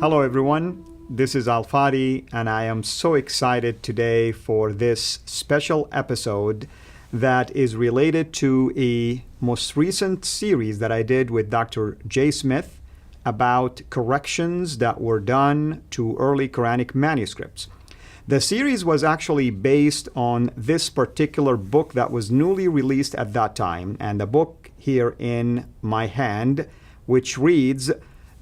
Hello, everyone. This is Fadi, and I am so excited today for this special episode that is related to a most recent series that I did with Dr. J. Smith about corrections that were done to early Quranic manuscripts. The series was actually based on this particular book that was newly released at that time, and the book here in my hand, which reads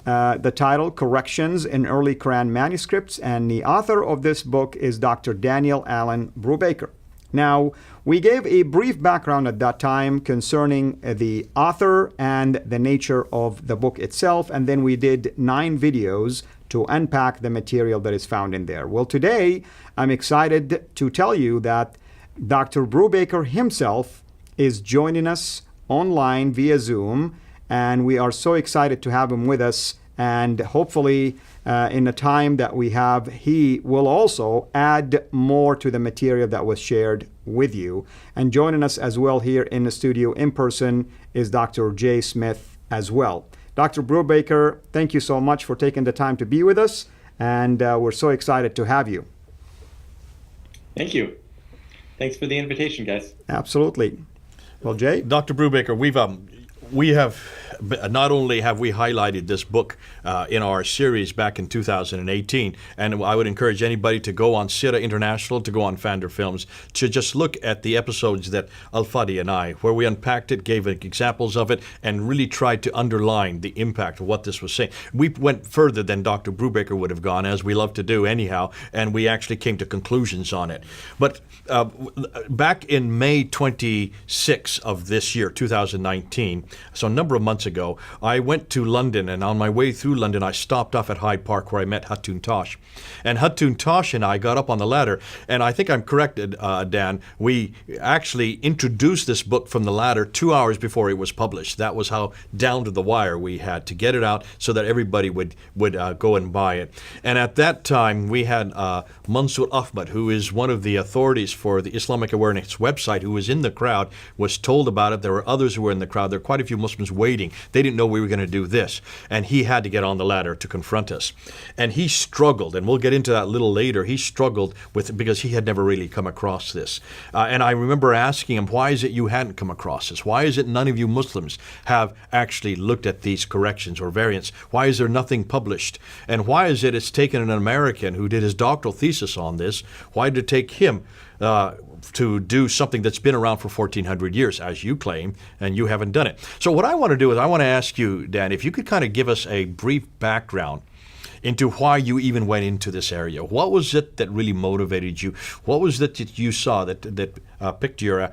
the title, Corrections in Early Quran Manuscripts, and the author of this book is Dr. Daniel Allen Brubaker. Now, we gave a brief background at that time concerning the author and the nature of the book itself, and then we did 9 videos to unpack the material that is found in there. Well, today, I'm excited to tell you that Dr. Brubaker himself is joining us online via Zoom, and we are so excited to have him with us. And hopefully, in the time that we have, he will also add more to the material that was shared with you. And joining us as well here in the studio in person is Dr. J. Smith as well. Dr. Brubaker, thank you so much for taking the time to be with us, and we're so excited to have you. Thank you. Thanks for the invitation, guys. Absolutely. Well, Jay? Dr. Brubaker, we have not only have we highlighted this book in our series back in 2018, and I would encourage anybody to go on Sira International, to go on Pfander Films, to just look at the episodes that Fadi and I, where we unpacked it, gave examples of it, and really tried to underline the impact of what this was saying. We went further than Dr. Brubaker would have gone, as we love to do anyhow, and we actually came to conclusions on it. But back in May 26 of this year, 2019, so a number of months ago, I went to London, and on my way through London, I stopped off at Hyde Park where I met Hatun Tosh. And Hatun Tosh and I got up on the ladder, and I think I'm corrected, Dan, we actually introduced this book from the ladder 2 hours before it was published. That was how down to the wire we had to get it out so that everybody would go and buy it. And at that time, we had Mansour Ahmad, who is one of the authorities for the Islamic Awareness website, who was in the crowd, was told about it. There were others who were in the crowd. There were quite a few Muslims waiting. They didn't know we were going to do this. And he had to get on the ladder to confront us. And he struggled, and we'll get into that a little later. He struggled with it because he had never really come across this. And I remember asking him, why is it you hadn't come across this? Why is it none of you Muslims have actually looked at these corrections or variants? Why is there nothing published? And why is it it's taken an American who did his doctoral thesis on this? Why did it take him to do something that's been around for 1,400 years, as you claim, and you haven't done it? So what I want to do is I want to ask you, Dan, if you could kind of give us a brief background into why you even went into this area. What was it that really motivated you? What was it that you saw that piqued your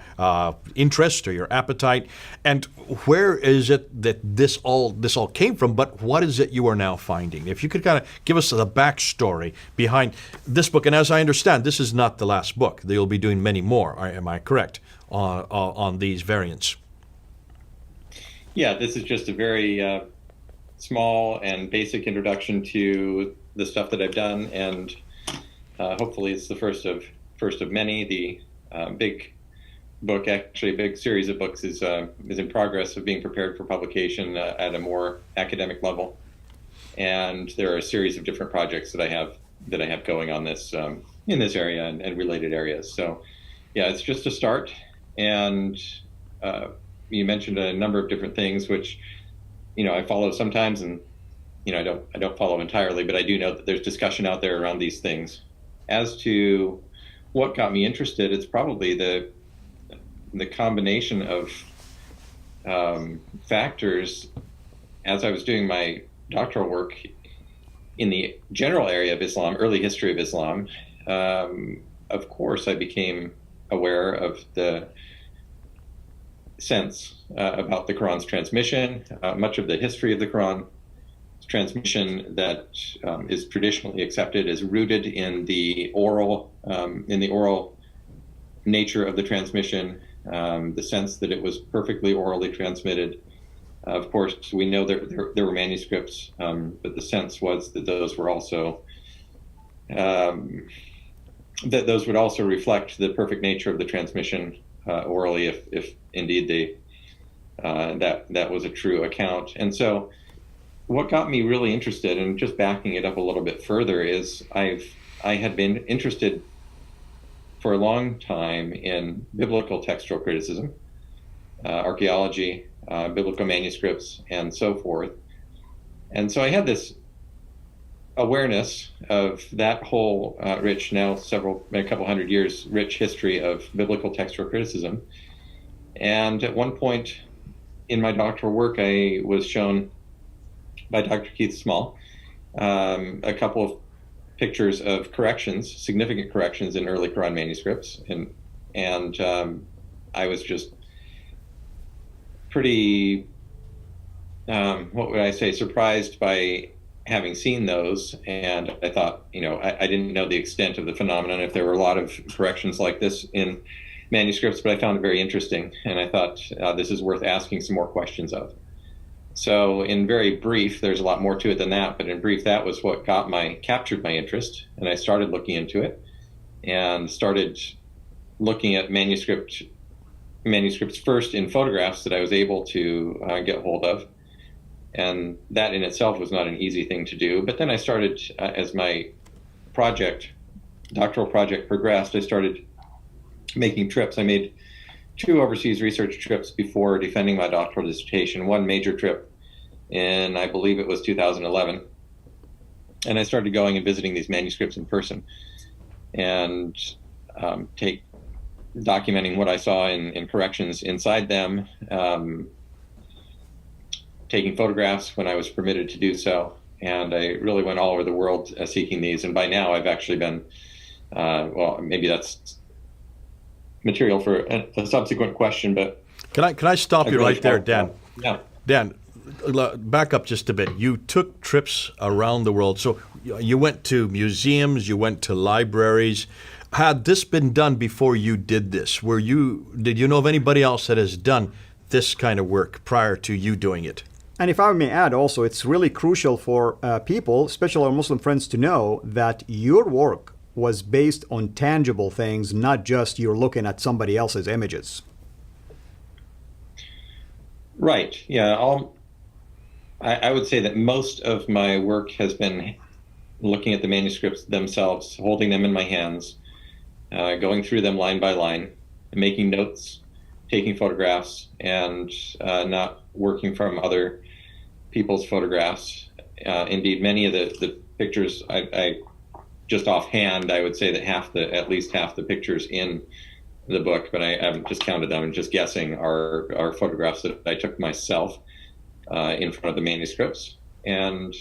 interest or your appetite? And where is it that this all came from? But what is it you are now finding? If you could kind of give us the backstory behind this book. And as I understand, this is not the last book. You'll be doing many more. Am I correct on these variants? Yeah, this is just a very small and basic introduction to the stuff that I've done, and hopefully it's the first of many. The big book, actually a big series of books, is in progress of being prepared for publication at a more academic level. And there are a series of different projects that I have going on this in this area and related areas. So yeah, it's just a start. And you mentioned a number of different things, which I follow sometimes, and I don't follow entirely, but I do know that there's discussion out there around these things. As to what got me interested, it's probably the combination of factors. As I was doing my doctoral work in the general area of Islam, early history of Islam, of course I became aware of the sense about the Quran's transmission. Much of the history of the Quran transmission that is traditionally accepted is rooted in the oral nature of the transmission, the sense that it was perfectly orally transmitted. Of course, we know there were manuscripts, but the sense was that those were also those would also reflect the perfect nature of the transmission orally, if indeed that was a true account. And so what got me really interested, and just backing it up a little bit further, is I had been interested for a long time in biblical textual criticism, archaeology, biblical manuscripts, and so forth. And so I had this awareness of that whole rich, now a couple hundred years rich history of biblical textual criticism. And at one point in my doctoral work, I was shown by Dr. Keith Small a couple of pictures of corrections, significant corrections in early Quran manuscripts, and I was just pretty, what would I say, surprised by having seen those. And I thought, I didn't know the extent of the phenomenon, if there were a lot of corrections like this in manuscripts, but I found it very interesting, and I thought this is worth asking some more questions of. So in very brief, there's a lot more to it than that, but in brief, that was what captured my interest, and I started looking into it and started looking at manuscripts first in photographs that I was able to get hold of. And that in itself was not an easy thing to do. But then I started, as my doctoral project progressed, I started making trips. I made 2 overseas research trips before defending my doctoral dissertation. One major trip in, I believe it was 2011. And I started going and visiting these manuscripts in person and documenting what I saw in corrections inside them, taking photographs when I was permitted to do so. And I really went all over the world seeking these. And by now I've actually been, maybe that's material for a subsequent question, but can I stop you right there, Dan? Yeah. Dan, back up just a bit. You took trips around the world. So you went to museums, you went to libraries. Had this been done before you did this? Did you know of anybody else that has done this kind of work prior to you doing it? And if I may add also, it's really crucial for people, especially our Muslim friends, to know that your work was based on tangible things, not just you're looking at somebody else's images. Right. Yeah. I would say that most of my work has been looking at the manuscripts themselves, holding them in my hands, going through them line by line, making notes, taking photographs, and not working from other people's photographs. Indeed, many of the pictures, I just offhand, I would say that at least half the pictures in the book, but I haven't just counted them and just guessing, are photographs that I took myself in front of the manuscripts. And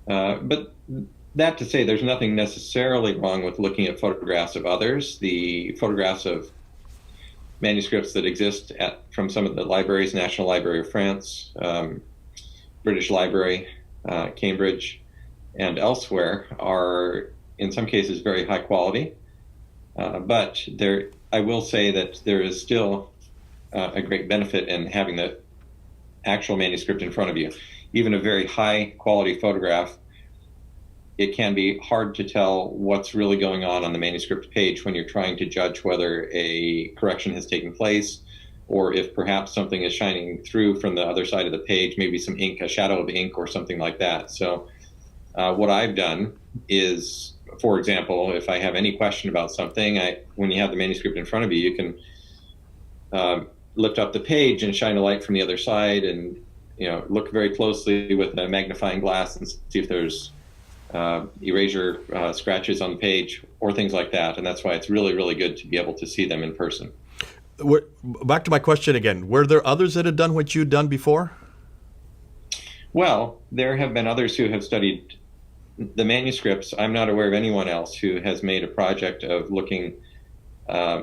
but that to say, there's nothing necessarily wrong with looking at photographs of others. The photographs of manuscripts that exist from some of the libraries, National Library of France, British Library, Cambridge, and elsewhere, are in some cases very high quality. But I will say that there is still a great benefit in having the actual manuscript in front of you. Even a very high quality photograph, it can be hard to tell what's really going on the manuscript page when you're trying to judge whether a correction has taken place, or if perhaps something is shining through from the other side of the page, maybe some ink, a shadow of ink or something like that. So what I've done is, for example, if I have any question about something, when you have the manuscript in front of you, you can lift up the page and shine a light from the other side, and look very closely with a magnifying glass and see if there's erasure scratches on the page or things like that. And that's why it's really, really good to be able to see them in person. Back to my question again. Were there others that had done what you'd done before? Well, there have been others who have studied the manuscripts. I'm not aware of anyone else who has made a project of looking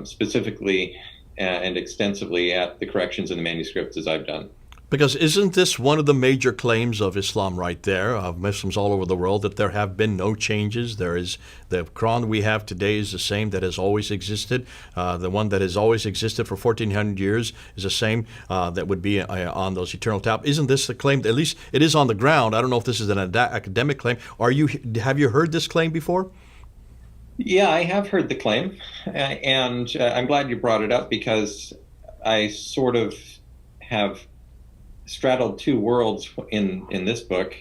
specifically and extensively at the corrections in the manuscripts as I've done. Because isn't this one of the major claims of Islam right there, of Muslims all over the world, that there have been no changes? There is the Quran we have today is the same that has always existed. The one that has always existed for 1,400 years is the same that would be on those eternal tablets. Isn't this the claim? At least it is on the ground. I don't know if this is an academic claim. Have you heard this claim before? Yeah, I have heard the claim, and I'm glad you brought it up, because I sort of have straddled two worlds in this book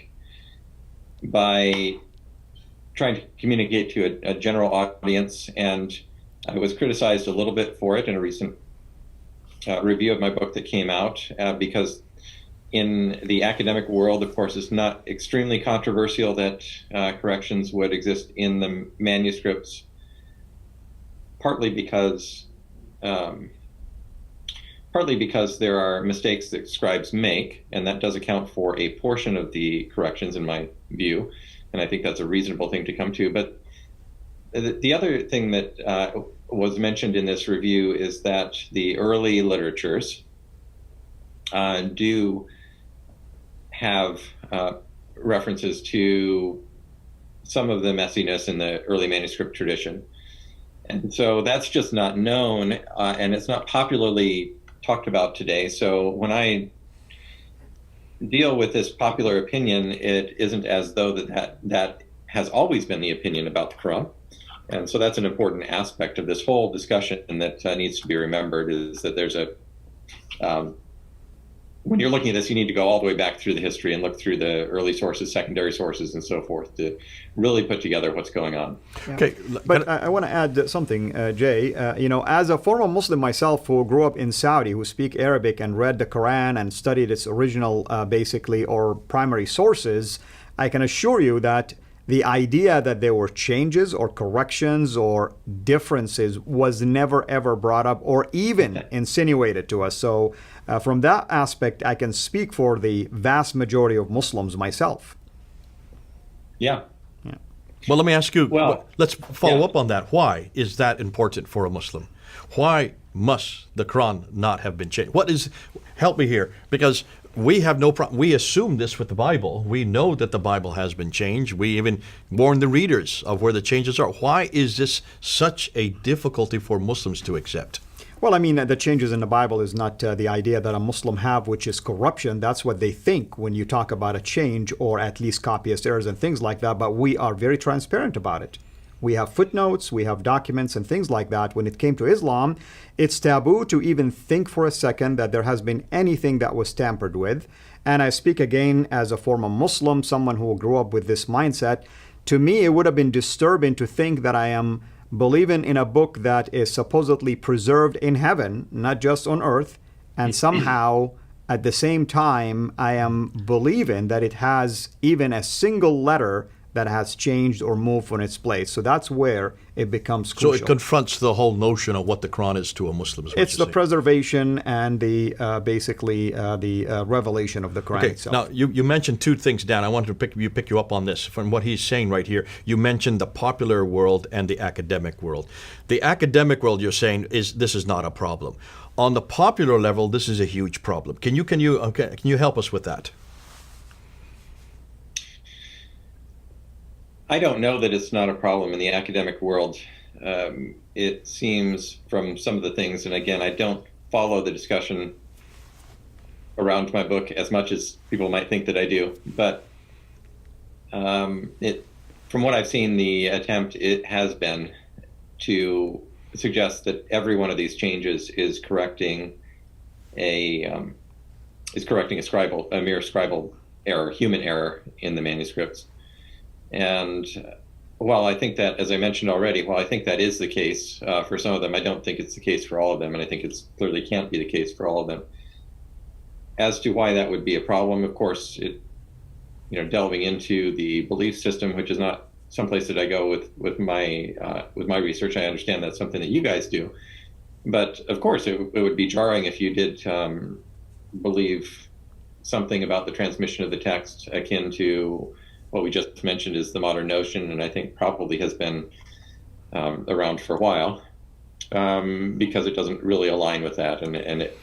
by trying to communicate to a general audience, and I was criticized a little bit for it in a recent review of my book that came out, because in the academic world, of course, it's not extremely controversial that corrections would exist in the manuscripts, partly because there are mistakes that scribes make, and that does account for a portion of the corrections in my view, and I think that's a reasonable thing to come to. But the other thing that was mentioned in this review is that the early literatures do have references to some of the messiness in the early manuscript tradition. And so that's just not known, and it's not popularly talked about today. So when I deal with this popular opinion, it isn't as though that has always been the opinion about the Quran. And so that's an important aspect of this whole discussion that needs to be remembered, is that there's when you're looking at this, you need to go all the way back through the history and look through the early sources, secondary sources, and so forth to really put together what's going on. Yeah. Okay, But I want to add something, Jay. As a former Muslim myself who grew up in Saudi, who speak Arabic and read the Quran and studied its original, basically, or primary sources, I can assure you that the idea that there were changes or corrections or differences was never ever brought up or even insinuated to us. So from that aspect, I can speak for the vast majority of Muslims myself. Yeah. Well, let me ask you, Well, let's follow up on that. Why is that important for a Muslim? Why must the Quran not have been changed? Help me here, because we have no problem. We assume this with the Bible. We know that the Bible has been changed. We even warn the readers of where the changes are. Why is this such a difficulty for Muslims to accept? Well, I mean, the changes in the Bible is not the idea that a Muslim have, which is corruption. That's what they think when you talk about a change, or at least copyist errors and things like that. But we are very transparent about it. We have footnotes, we have documents and things like that. When it came to Islam, it's taboo to even think for a second that there has been anything that was tampered with. And I speak again as a former Muslim, someone who grew up with this mindset. To me, it would have been disturbing to think that I am believing in a book that is supposedly preserved in heaven, not just on earth, and somehow at the same time I am believing that it has even a single letter that has changed or moved from its place. So that's where it becomes crucial. So it confronts the whole notion of what the Quran is to a Muslim. It's the preservation and the revelation of the Quran itself. Now, you mentioned two things, Dan. I wanted to pick you up on this from what he's saying right here. You mentioned the popular world and the academic world. The academic world, you're saying, this is not a problem. On the popular level, this is a huge problem. Can you help us with that? I don't know that it's not a problem in the academic world. It seems from some of the things, and again, I don't follow the discussion around my book as much as people might think that I do, but from what I've seen, the attempt it has been to suggest that every one of these changes is correcting a mere scribal error, human error in the manuscripts. And while I think that, as I mentioned already, while I think that is the case for some of them, I don't think it's the case for all of them, and I think it clearly can't be the case for all of them. As to why that would be a problem, of course, delving into the belief system, which is not someplace that I go with my research. I understand that's something that you guys do, but of course, it would be jarring if you did believe something about the transmission of the text akin to what we just mentioned is the modern notion, and I think probably has been around for a while, because it doesn't really align with that, and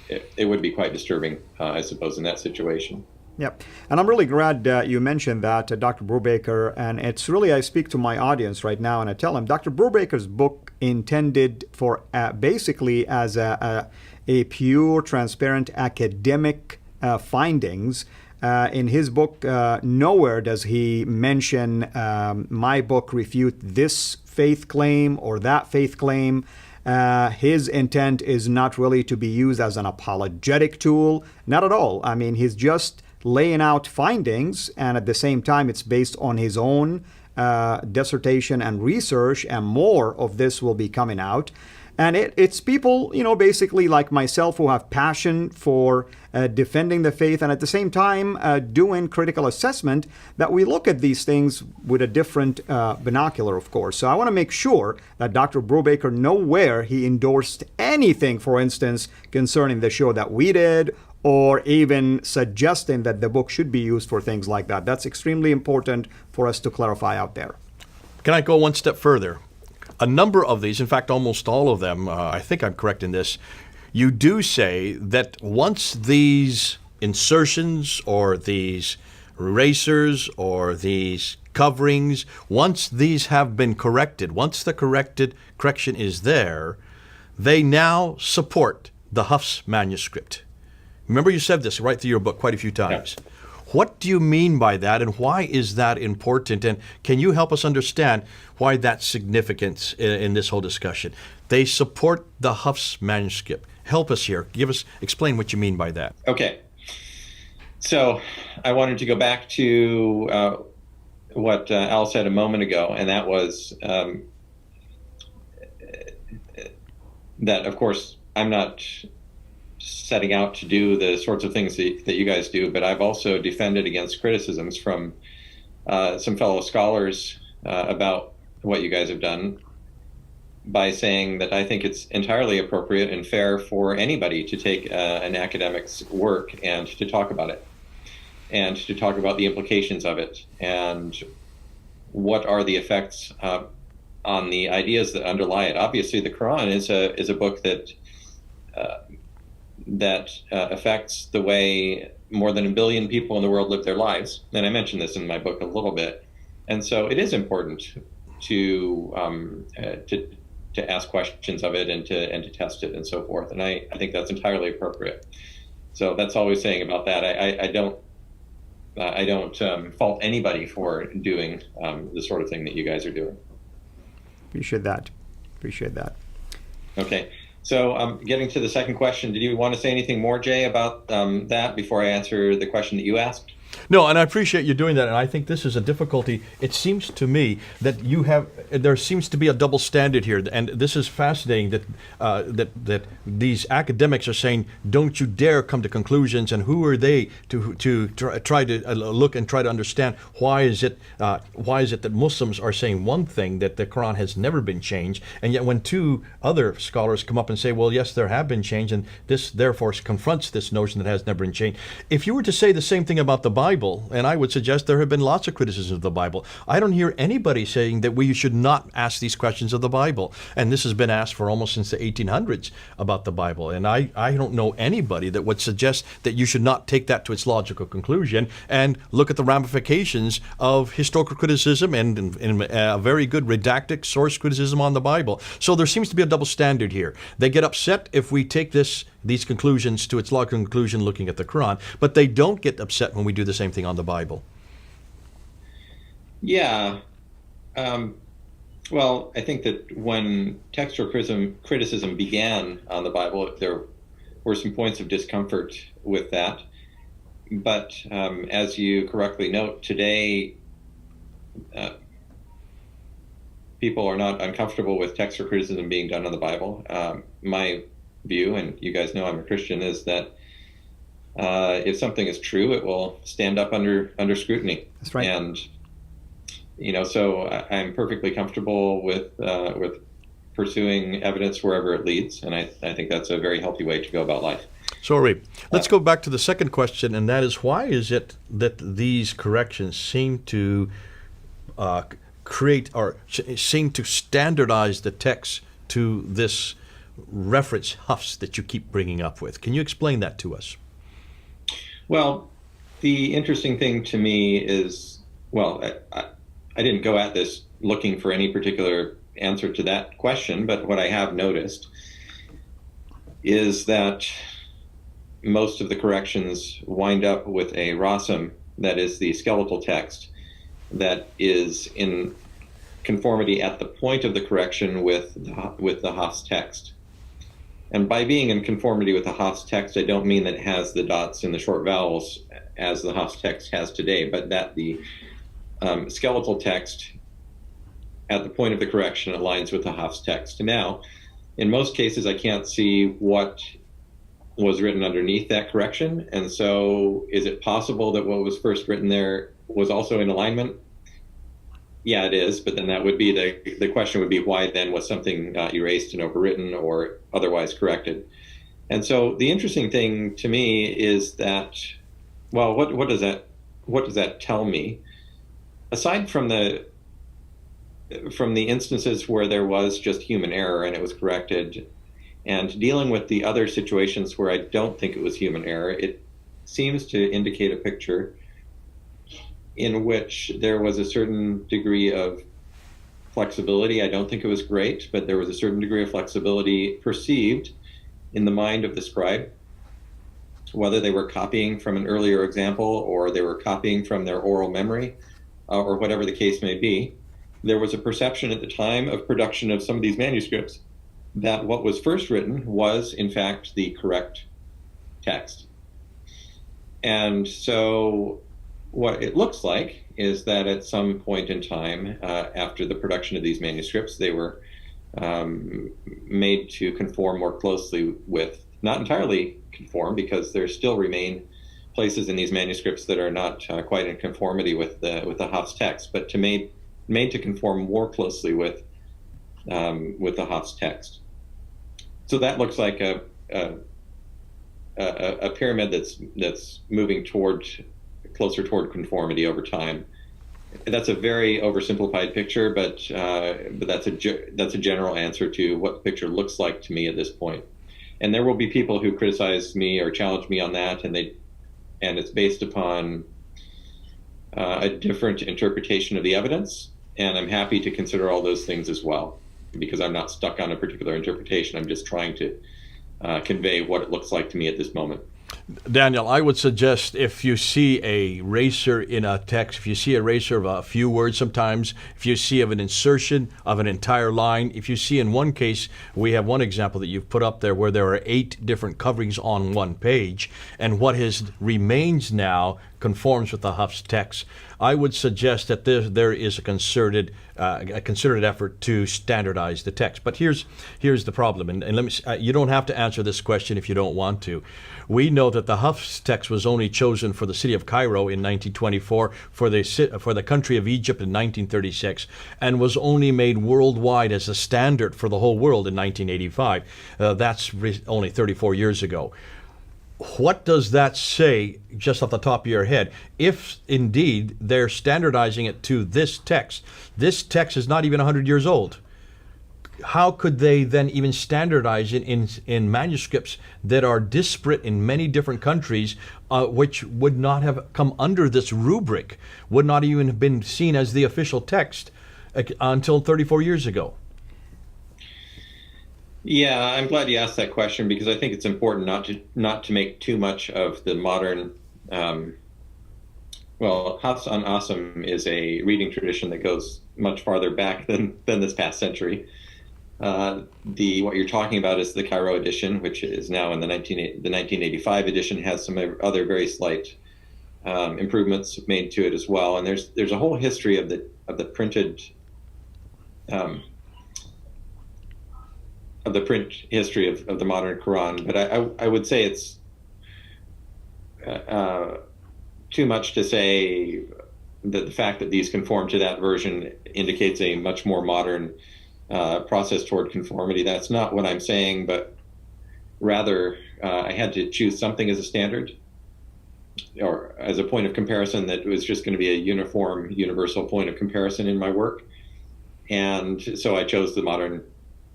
it would be quite disturbing, I suppose, in that situation. Yep. And I'm really glad you mentioned that, Dr. Brubaker, and it's really, I speak to my audience right now and I tell them, Dr. Brubaker's book intended for basically as a pure, transparent academic findings. In his book, nowhere does he mention my book refute this faith claim or that faith claim. His intent is not really to be used as an apologetic tool, not at all. I mean, he's just laying out findings, and at the same time, it's based on his own dissertation and research, and more of this will be coming out. And it's people, basically like myself who have passion for defending the faith and at the same time doing critical assessment, that we look at these things with a different binocular, of course. So I want to make sure that Dr. Brubaker nowhere he endorsed anything, for instance, concerning the show that we did, or even suggesting that the book should be used for things like that. That's extremely important for us to clarify out there. Can I go one step further? A number of these, in fact, almost all of them, I think I'm correct in this, you do say that once these insertions or these erasers or these coverings, once these have been corrected, once the correction is there, they now support the Hafs manuscript. Remember, you said this right through your book quite a few times. Yeah. What do you mean by that, and why is that important? And can you help us understand why that's significant in this whole discussion? They support the Hafs manuscript. Help us here. Explain what you mean by that. Okay. So I wanted to go back to what Al said a moment ago, and that was that, of course, I'm not setting out to do the sorts of things that you guys do, but I've also defended against criticisms from some fellow scholars about what you guys have done by saying that I think it's entirely appropriate and fair for anybody to take an academic's work and to talk about it, and to talk about the implications of it, and what are the effects on the ideas that underlie it. Obviously, the Quran is a book that affects the way more than 1 billion people in the world live their lives. And I mentioned this in my book a little bit. And so it is important to ask questions of it and to test it and so forth. And I think that's entirely appropriate. So that's all I was saying about that. I don't fault anybody for doing the sort of thing that you guys are doing. Appreciate that. Okay. So getting to the second question, did you want to say anything more, Jay, about that before I answer the question that you asked? No, and I appreciate you doing that, and I think this is a difficulty. It seems to me that there seems to be a double standard here, and this is fascinating that these academics are saying, don't you dare come to conclusions, and who are they to try to look and try to understand why is it that Muslims are saying one thing, that the Quran has never been changed, and yet when two other scholars come up and say, well, yes, there have been changed, and this therefore confronts this notion that has never been changed. If you were to say the same thing about the Bible, and I would suggest there have been lots of criticisms of the Bible, I don't hear anybody saying that we should not ask these questions of the Bible. And this has been asked for almost since the 1800s about the Bible. And I don't know anybody that would suggest that you should not take that to its logical conclusion and look at the ramifications of historical criticism and a very good redacted source criticism on the Bible. So there seems to be a double standard here. They get upset if we take these conclusions to its logical conclusion looking at the Quran, but they don't get upset when we do the same thing on the Bible. Yeah. Well, I think that when textual criticism began on the Bible, there were some points of discomfort with that. But as you correctly note, today people are not uncomfortable with textual criticism being done on the Bible. My view, and you guys know I'm a Christian, is that if something is true, it will stand up under scrutiny. That's right. And so I'm perfectly comfortable with pursuing evidence wherever it leads, and I think that's a very healthy way to go about life. Sorry. Let's go back to the second question, and that is, why is it that these corrections seem to create or seem to standardize the text to this reference Hafs that you keep bringing up with? Can you explain that to us? Well, the interesting thing to me is, I didn't go at this looking for any particular answer to that question, but what I have noticed is that most of the corrections wind up with a rasam, that is the skeletal text, that is in conformity at the point of the correction with the Hafs text. And by being in conformity with the Hafs text, I don't mean that it has the dots and the short vowels as the Hafs text has today, but that the skeletal text at the point of the correction aligns with the Hafs text. Now, in most cases, I can't see what was written underneath that correction. And so is it possible that what was first written there was also in alignment? Yeah, it is. But then that would be the question would be, why then was something erased and overwritten or otherwise corrected? And so the interesting thing to me is that, well, what does that tell me? Aside from the instances where there was just human error and it was corrected, and dealing with the other situations where I don't think it was human error, it seems to indicate a picture in which there was a certain degree of flexibility. I don't think it was great, but there was a certain degree of flexibility perceived in the mind of the scribe, whether they were copying from an earlier example or they were copying from their oral memory, or whatever the case may be. There was a perception at the time of production of some of these manuscripts that what was first written was, in fact, the correct text. And so what it looks like is that at some point in time, after the production of these manuscripts, they were made to conform more closely with, not entirely conform, because there still remain places in these manuscripts that are not quite in conformity with the Hafs text, but made to conform more closely with the Hafs text. So that looks like a pyramid that's moving closer toward conformity over time. That's a very oversimplified picture, but that's a general answer to what the picture looks like to me at this point. And there will be people who criticize me or challenge me on that, and it's based upon a different interpretation of the evidence. And I'm happy to consider all those things as well, because I'm not stuck on a particular interpretation. I'm just trying to convey what it looks like to me at this moment. Daniel, I would suggest if you see a eraser in a text, if you see a eraser of a few words sometimes, if you see of an insertion of an entire line, if you see in one case, we have one example that you've put up there where there are 8 different coverings on one page, and what remains now conforms with the Hafs text. I would suggest that there is a concerted effort to standardize the text. But here's the problem, and let me. You don't have to answer this question if you don't want to. We know that the Hafs text was only chosen for the city of Cairo in 1924, for the country of Egypt in 1936, and was only made worldwide as a standard for the whole world in 1985. That's only 34 years ago. What does that say, just off the top of your head, if indeed they're standardizing it to this text? This text is not even 100 years old. How could they then even standardize it in manuscripts that are disparate in many different countries, which would not have come under this rubric, would not even have been seen as the official text until 34 years ago? Yeah, I'm glad you asked that question, because I think it's important not to make too much of the modern. Hafs on Asim is a reading tradition that goes much farther back than this past century. What you're talking about is the Cairo edition, which is now in the 1985 edition, has some other very slight improvements made to it as well. And there's a whole history of the printed. Of the print history of the modern Quran, but I would say it's too much to say that the fact that these conform to that version indicates a much more modern process toward conformity. That's not what I'm saying, but rather I had to choose something as a standard or as a point of comparison that was just going to be a uniform, universal point of comparison in my work. And so I chose the modern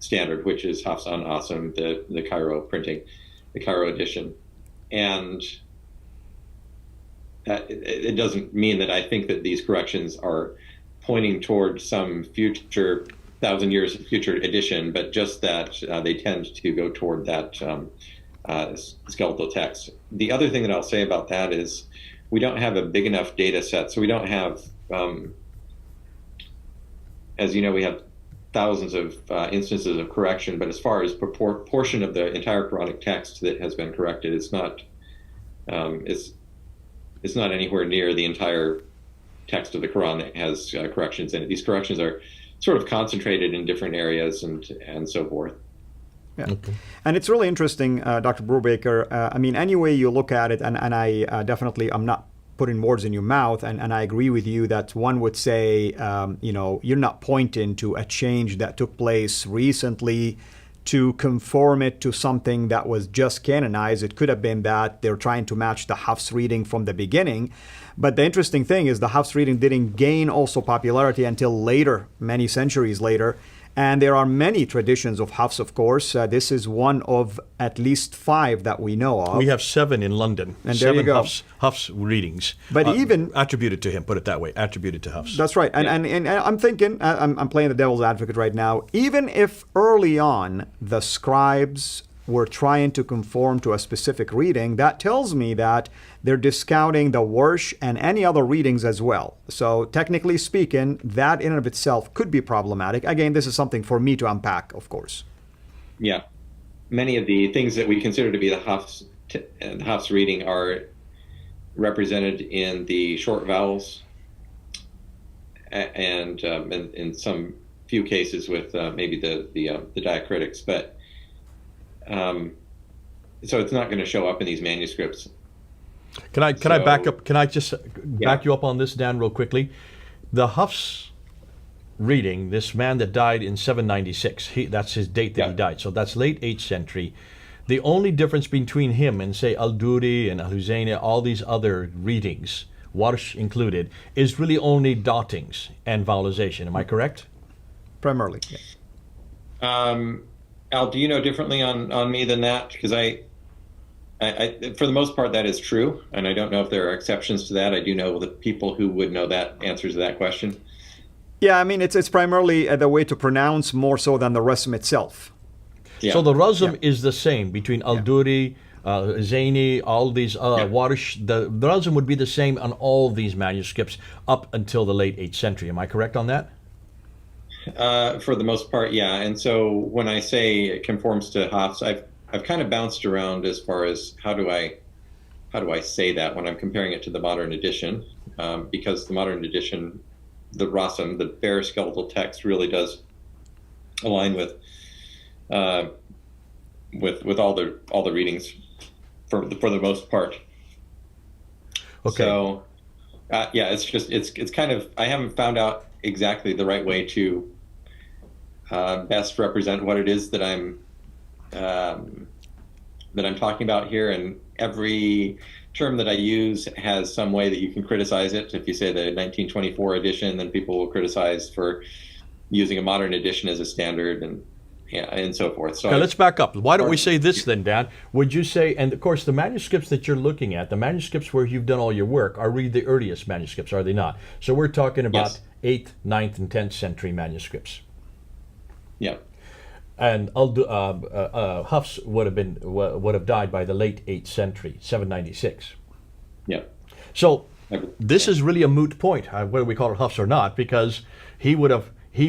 standard, which is Hafs on Asim, the Cairo printing, the Cairo edition. And it doesn't mean that I think that these corrections are pointing toward some future 1,000 years future edition, but just that they tend to go toward that skeletal text. The other thing that I'll say about that is we don't have a big enough data set, so we don't have as you know, we have thousands of instances of correction, but as far as portion of the entire Quranic text that has been corrected, it's not anywhere near the entire text of the Quran that has corrections in it. These corrections are sort of concentrated in different areas and so forth. Yeah. Okay. And it's really interesting, Dr. Brubaker. I mean, any way you look at it, and I definitely, I'm not putting words in your mouth, and I agree with you that one would say, you're not pointing to a change that took place recently to conform it to something that was just canonized. It could have been that they're trying to match the Hafs reading from the beginning. But the interesting thing is the Hafs reading didn't gain also popularity until later, many centuries later. And there are many traditions of Hafs, of course. This is one of at least 5 that we know of. We have 7 in London. And 7 there you go. Hafs readings. But even attributed to him, put it that way, attributed to Hafs. That's right. And I'm thinking, I'm playing the devil's advocate right now, even if early on the scribes were trying to conform to a specific reading, that tells me that they're discounting the Warsh and any other readings as well. So technically speaking, that in and of itself could be problematic. Again, this is something for me to unpack, of course. Yeah. Many of the things that we consider to be the Hafs reading are represented in the short vowels and in some few cases with maybe the diacritics, but so it's not going to show up in these manuscripts. Can I back up? Can I just back you up on this, Dan, real quickly? The Hafs reading, this man that died in 796, that's his date that he died. So that's late 8th century. The only difference between him and, say, Al-Duri and Al-Huzayni, all these other readings, Warsh included, is really only dottings and vowelization. Am I correct? Primarily, yeah. Al, do you know differently on me than that? Because I, for the most part, that is true, and I don't know if there are exceptions to that. I do know the people who would know that answers to that question. Yeah, I mean, it's primarily the way to pronounce more so than the rasm itself. Yeah. So the rasm is the same between Al-Duri, Zaini, all these Warsh. The rasm would be the same on all these manuscripts up until the late 8th century. Am I correct on that? For the most part, yeah. And so when I say it conforms to Hafs, I've kind of bounced around as far as how do I say that when I'm comparing it to the modern edition, because the modern edition, the rasm, the bare skeletal text, really does align with all the readings for the most part. Okay. So yeah, it's kind of, I haven't found out exactly the right way to best represent what it is that I'm talking about here, and every term that I use has some way that you can criticize it. If you say the 1924 edition, then people will criticize for using a modern edition as a standard, and so forth. So okay, let's back up. Why don't we say this then, Dan? Would you say, and of course the manuscripts that you're looking at, the manuscripts where you've done all your work, are really the earliest manuscripts, are they not? So we're talking about 8th, 9th, and 10th century manuscripts. Yeah. And Hafs would have died by the late 8th century, 796. Yeah. So this is really a moot point, whether we call it Hafs or not, because he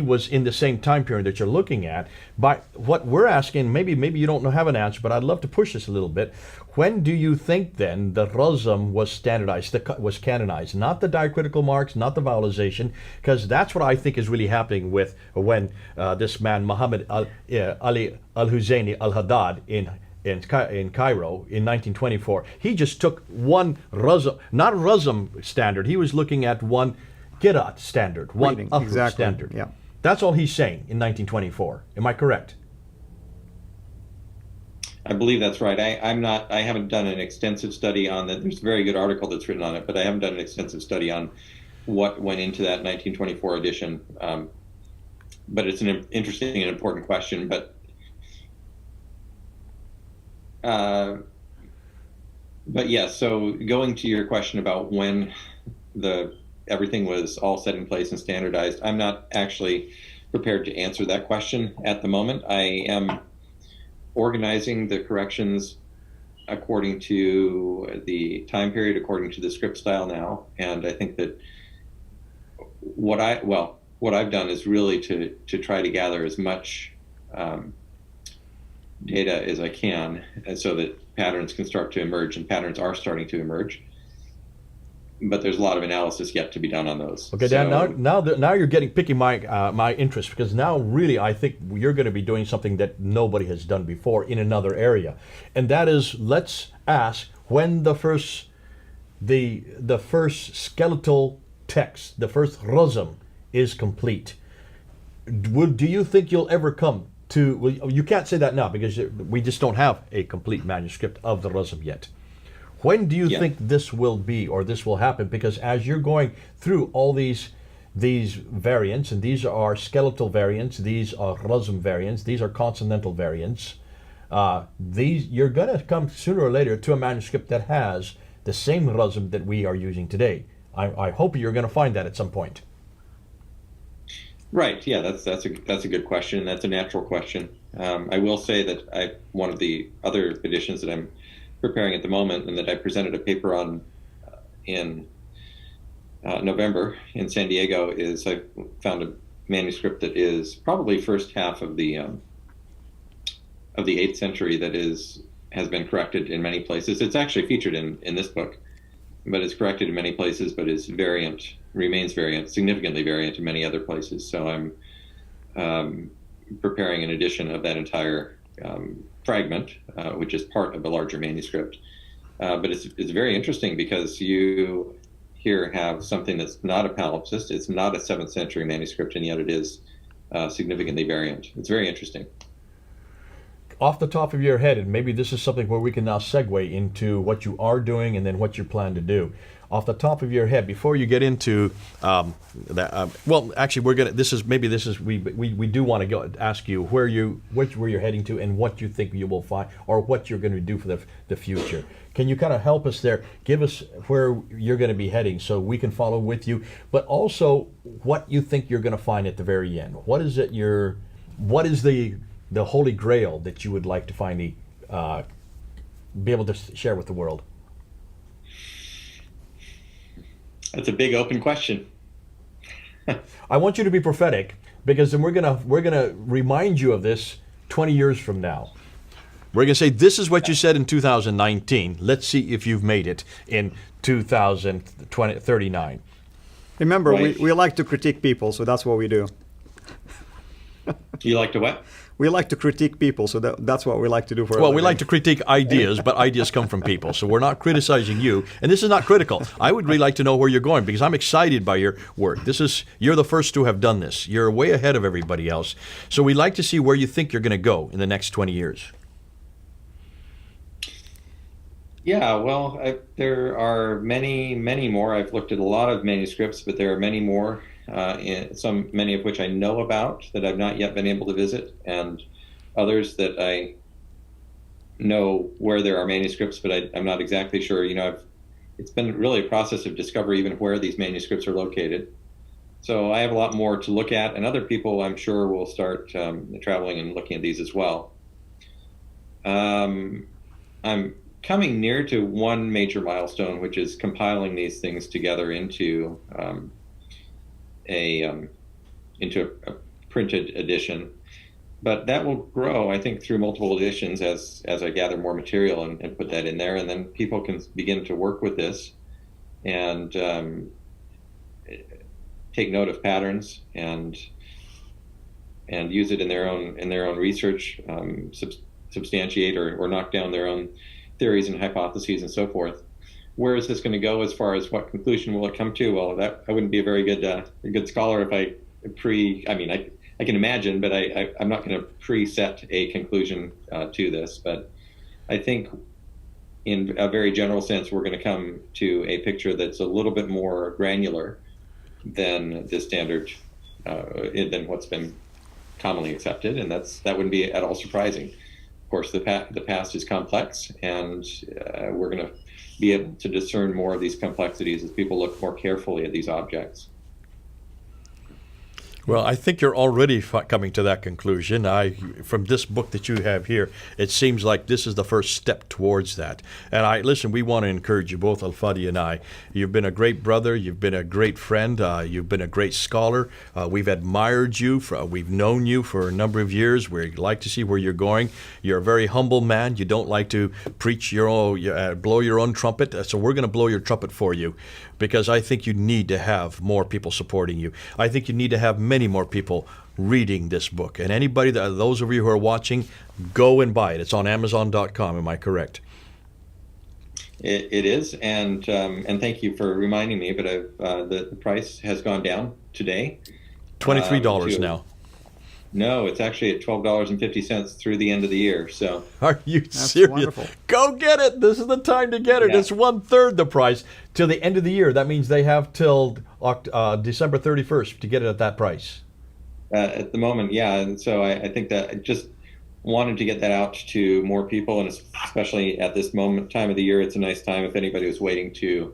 was in the same time period that you're looking at. But what we're asking, maybe you don't have an answer, but I'd love to push this a little bit. When do you think then the rasm was standardized, was canonized? Not the diacritical marks, not the vowelization, because that's what I think is really happening with when this man Muhammad Ali al-Huzayni al-Haddad in Cairo in 1924, he just took one rasm, not a rasm standard. He was looking at one Qiraat standard, one Afro standard. Yeah. That's all he's saying in 1924. Am I correct? I believe that's right. I haven't done an extensive study on that. There's a very good article that's written on it, but I haven't done an extensive study on what went into that 1924 edition. But it's an interesting and important question. But yeah, so going to your question about when everything was all set in place and standardized, I'm not actually prepared to answer that question at the moment. I am organizing the corrections according to the time period, according to the script style now, and I think that what what I've done is really to try to gather as much data as I can, and so that patterns can start to emerge, and patterns are starting to emerge. But there's a lot of analysis yet to be done on those. Okay, Dan. Now you're getting piquing my interest, because now really I think you're going to be doing something that nobody has done before in another area, and that is, let's ask when the first skeletal text, the first razm, is complete. Do you think you'll ever come to? Well, you can't say that now because we just don't have a complete manuscript of the razm yet. When do you think this will be, or this will happen? Because as you're going through all these variants, and these are skeletal variants, these are razm variants, these are consonantal variants, you're going to come sooner or later to a manuscript that has the same razm that we are using today. I hope you're going to find that at some point. Right. Yeah, that's a good question. That's a natural question. I will say that one of the other editions that I'm preparing at the moment, and that I presented a paper on in November in San Diego, is I found a manuscript that is probably first half of the 8th century that has been corrected in many places. It's actually featured in this book, but it's corrected in many places, but is remains variant, significantly variant in many other places. So I'm preparing an edition of that entire fragment, which is part of a larger manuscript. But it's very interesting because you here have something that's not a palimpsest, it's not a 7th century manuscript, and yet it is significantly variant. It's very interesting. Off the top of your head, and maybe this is something where we can now segue into what you are doing and then what you plan to do. Off the top of your head, before you get into well, actually, we do want to go ask you where you're heading to and what you think you will find, or what you're going to do for the future. Can you kind of help us there? Give us where you're going to be heading so we can follow with you, but also what you think you're going to find at the very end. What is the holy grail that you would like to finally be able to share with the world? That's a big open question. I want you to be prophetic, because then we're gonna remind you of this 20 years from now. We're gonna say, this is what you said in 2019. Let's see if you've made it in 2039. Remember, Right. we like to critique people, so that's what we do. You like to what? We like to critique people, so that's what we like to do for. Well, we like to critique ideas, but ideas come from people, so we're not criticizing you. And this is not critical. I would really like to know where you're going, because I'm excited by your work. You're the first to have done this. You're way ahead of everybody else. So we'd like to see where you think you're going to go in the next 20 years. Yeah, well, there are many, many more. I've looked at a lot of manuscripts, but there are many more. Many of which I know about that I've not yet been able to visit, and others that I know where there are manuscripts, but I'm not exactly sure. It's been really a process of discovery even where these manuscripts are located. So I have a lot more to look at, and other people I'm sure will start traveling and looking at these as well. I'm coming near to one major milestone, which is compiling these things together into a printed edition, but that will grow, I think, through multiple editions as I gather more material and put that in there, and then people can begin to work with this and take note of patterns and use it in their own research, substantiate or knock down their own theories and hypotheses and so forth. Where is this going to go as far as what conclusion will it come to? Well, I wouldn't be a very good scholar if I can imagine, but I'm not going to preset a conclusion to this. But I think in a very general sense, we're going to come to a picture that's a little bit more granular than the standard, than what's been commonly accepted. And that wouldn't be at all surprising. Of course, the past is complex, and we're going to be able to discern more of these complexities as people look more carefully at these objects. Well, I think you're already coming to that conclusion. From this book that you have here, it seems like this is the first step towards that. And listen, we want to encourage you both, Al-Fadi and I. You've been a great brother. You've been a great friend. You've been a great scholar. We've admired you. We've known you for a number of years. We like to see where you're going. You're a very humble man. You don't like to preach your own, blow your own trumpet. So we're going to blow your trumpet for you, because I think you need to have more people supporting you. I think you need to have many more people reading this book. And those of you who are watching, go and buy it. It's on Amazon.com. Am I correct? It is, and thank you for reminding me. But the price has gone down today. $23 now. No, it's actually at $12.50 through the end of the year. So are you That's serious? wonderful. Go get it. This is the time to get it. Yeah. It's 1/3 the price till the end of the year. That means they have till December 31st to get it at that price. At the moment, yeah. And so I think that I just wanted to get that out to more people, and especially at this time of the year, it's a nice time if anybody was waiting to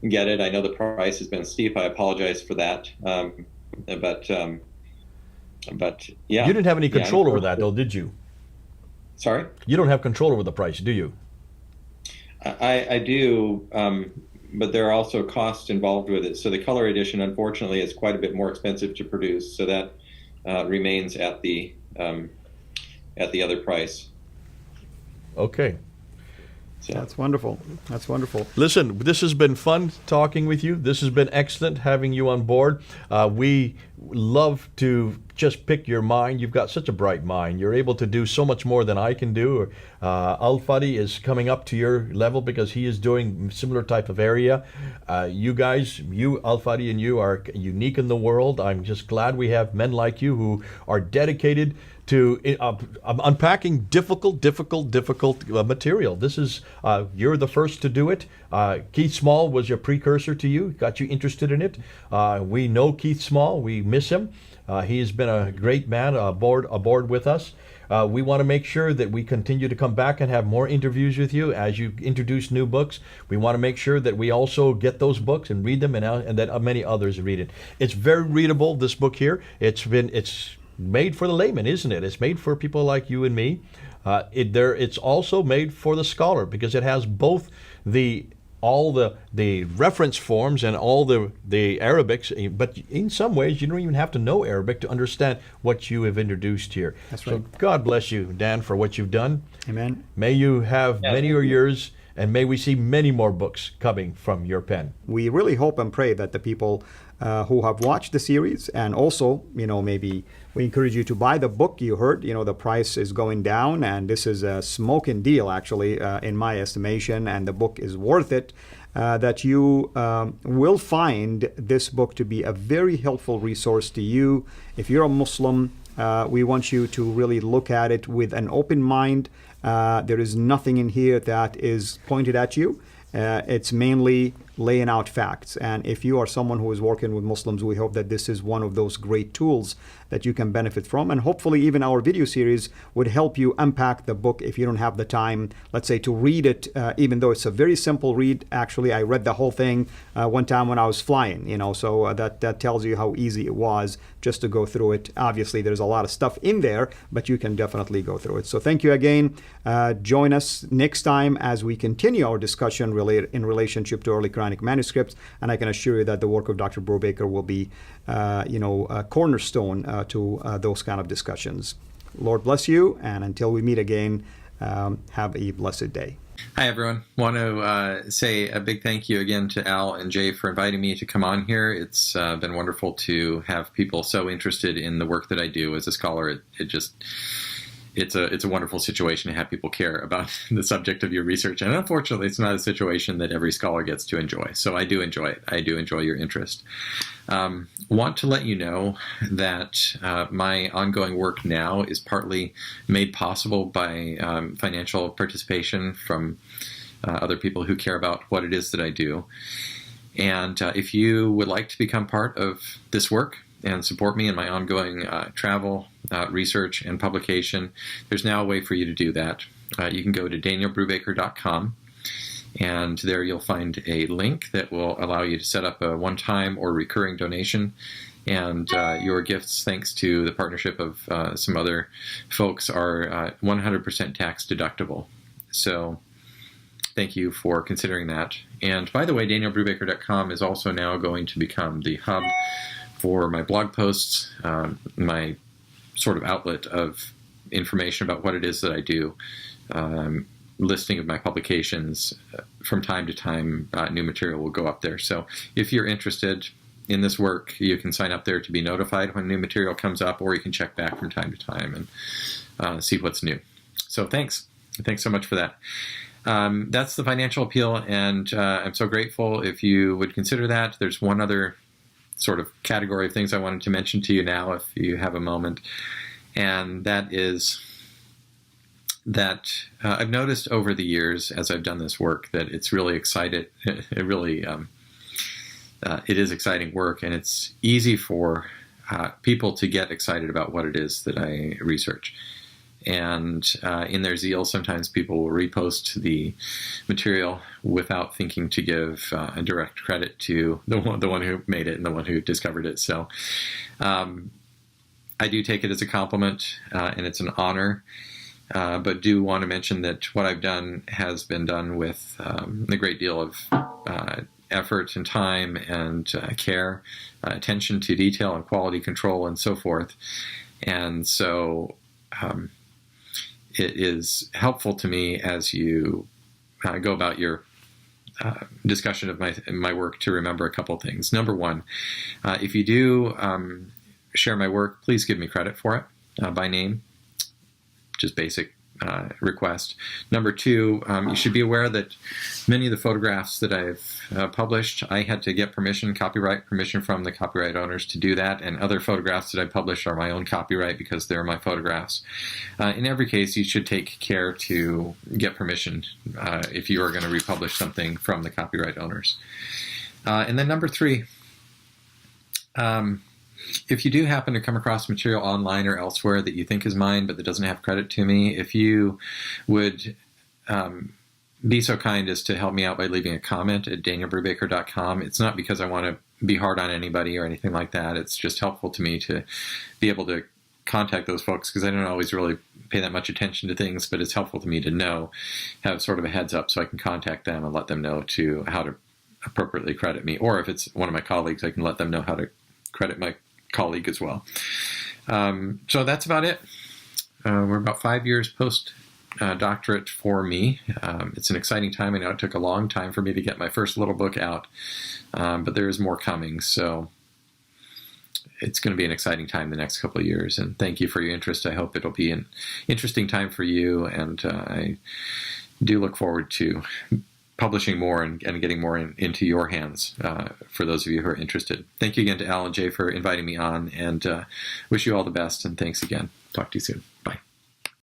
get it. I know the price has been steep. I apologize for that. But yeah. You didn't have any control over that, though, did you? Sorry? You don't have control over the price, do you? I do, but there are also costs involved with it. So the color edition, unfortunately, is quite a bit more expensive to produce. So that remains at the other price. Okay. So. That's wonderful. That's wonderful. Listen, this has been fun talking with you. This has been excellent having you on board. We love to just pick your mind. You've got such a bright mind. You're able to do so much more than I can do. Al-Fadi is coming up to your level because he is doing similar type of area. You guys, Al-Fadi and you are unique in the world. I'm just glad we have men like you who are dedicated to unpacking difficult material. This is, you're the first to do it. Keith Small was your precursor to you, got you interested in it. We know Keith Small, we miss him. He's been a great man aboard with us. We want to make sure that we continue to come back and have more interviews with you as you introduce new books. We want to make sure that we also get those books and read them, and that many others read it. It's very readable, this book here. It's made for the layman, isn't it? It's made for people like you and me. It's also made for the scholar because it has both all the reference forms and all the Arabics, but in some ways you don't even have to know Arabic to understand what you have introduced here. That's right. So God bless you, Dan, for what you've done. Amen. May you have many more years, and may we see many more books coming from your pen. We really hope and pray that the people who have watched the series, and also, maybe we encourage you to buy the book. You heard, the price is going down, and this is a smoking deal, actually, in my estimation, and the book is worth it. That you will find this book to be a very helpful resource to you. If you're a Muslim, we want you to really look at it with an open mind. There is nothing in here that is pointed at you. It's mainly laying out facts. And if you are someone who is working with Muslims, we hope that this is one of those great tools that you can benefit from. And hopefully even our video series would help you unpack the book if you don't have the time, let's say, to read it, even though it's a very simple read. Actually, I read the whole thing one time when I was flying, so that tells you how easy it was just to go through it. Obviously, there's a lot of stuff in there, but you can definitely go through it. So thank you again. Join us next time as we continue our discussion in relationship to early Quranic manuscripts, and I can assure you that the work of Dr. Brubaker will be, a cornerstone to those kind of discussions. Lord bless you, and until we meet again, have a blessed day. Hi, everyone. Want to say a big thank you again to Al and Jay for inviting me to come on here. It's been wonderful to have people so interested in the work that I do as a scholar. It's a wonderful situation to have people care about the subject of your research. And unfortunately, it's not a situation that every scholar gets to enjoy. So I do enjoy it. I do enjoy your interest. Want to let you know that my ongoing work now is partly made possible by financial participation from other people who care about what it is that I do. And if you would like to become part of this work and support me in my ongoing travel, research, and publication, there's now a way for you to do that. You can go to danielbrubaker.com, and there you'll find a link that will allow you to set up a one-time or recurring donation. And your gifts, thanks to the partnership of some other folks, are 100% tax deductible. So thank you for considering that. And by the way, DanielBrubaker.com is also now going to become the hub for my blog posts, my sort of outlet of information about what it is that I do, listing of my publications. From time to time, new material will go up there. So if you're interested in this work, you can sign up there to be notified when new material comes up, or you can check back from time to time and see what's new. So thanks so much for that. That's the financial appeal, and I'm so grateful if you would consider that. There's one other sort of category of things I wanted to mention to you now, if you have a moment, and that is that I've noticed over the years as I've done this work that it's really excited. It really it is exciting work, and it's easy for people to get excited about what it is that I research. And in their zeal, sometimes people will repost the material without thinking to give a direct credit to the one who made it and the one who discovered it. So I do take it as a compliment, and it's an honor, but do want to mention that what I've done has been done with a great deal of effort and time and care, attention to detail and quality control and so forth. And so it is helpful to me as you go about your discussion of my work to remember a couple of things. Number one, if you do share my work, please give me credit for it by name, just basic request. Number two, you should be aware that many of the photographs that I've published, I had to get copyright permission from the copyright owners to do that, and other photographs that I published are my own copyright because they're my photographs. In every case, you should take care to get permission if you are going to republish something from the copyright owners. And then number three, if you do happen to come across material online or elsewhere that you think is mine but that doesn't have credit to me, if you would be so kind as to help me out by leaving a comment at DanielBrubaker.com. It's not because I want to be hard on anybody or anything like that. It's just helpful to me to be able to contact those folks because I don't always really pay that much attention to things, but it's helpful to me to have sort of a heads up so I can contact them and let them know how to appropriately credit me. Or if it's one of my colleagues, I can let them know how to credit my colleague as well. So that's about it. We're about 5 years post doctorate for me. It's an exciting time. I know it took a long time for me to get my first little book out, but there is more coming. So it's going to be an exciting time the next couple of years. And thank you for your interest. I hope it'll be an interesting time for you. And I do look forward to publishing more and getting more into your hands for those of you who are interested. Thank you again to Al and Jay for inviting me on, and wish you all the best, and thanks again. Talk to you soon. Bye.